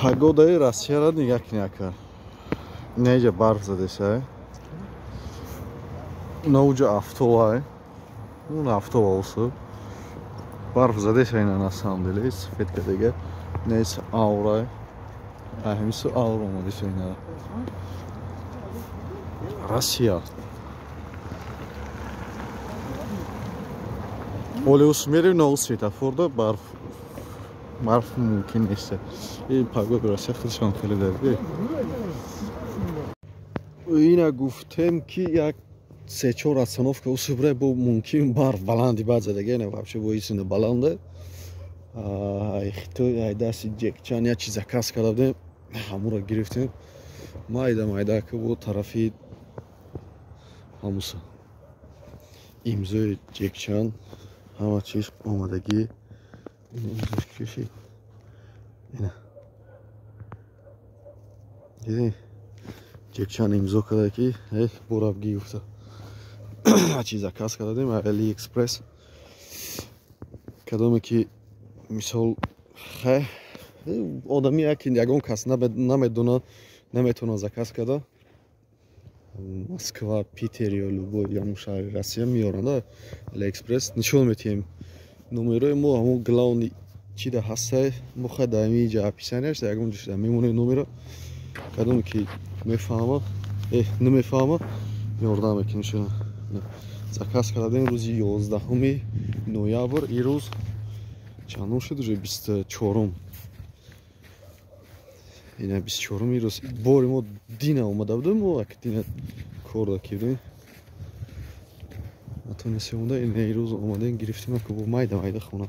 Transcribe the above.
Погодаи Россияро нигоҳ кунед ака. Неҷа барф задеса. Науҷа автоа. Он автоа олсо. Барф задеса ина на самом деле сфетка дега. Нес аура. Аҳмису аура модиса ина. Россия. Олеус мерим на светофорда барф. Барф мумкин нест. این پگاه برای خودشان خیلی داره. اینا گفتم که یک سه چهار اصناف که اصوبره با ممکن برف بلندی بعد زدگی نه واقعا با این بلنده. تو دست جکچان یا چیز کاس کردیم همون را گرفتیم. مایده که با طرفی هموسا. امضای جکچان همه چیز آمادگی. امضاش کشی. اینا. دیدی؟ جکچان امضا کرده که برافگی گفته. چیزا کاس کردیم علی اکسپرس. کدومی که مثال آدمی که یکون کس نمیتونه زکاس کرده. Moskva, Peter یا لوبو یا شهر روسیه میارند علی اکسپرس نشون میتیم. نمره ما همون گلاونی چی ده هسته مخدمی جا پیشانش یکون جشن میمونه نمره. کدومی که میفهمه نمیفهمه یاردم میکنه. زکاس کردیم روزی 11 نوامبر این روز چندم شد روز 24. اینا 24 این روز باری ما دینا اومده بودیم و دینا کار کردیم. نتونستیم اونده این روز اومدیم گرفتیم که با مایده خونه.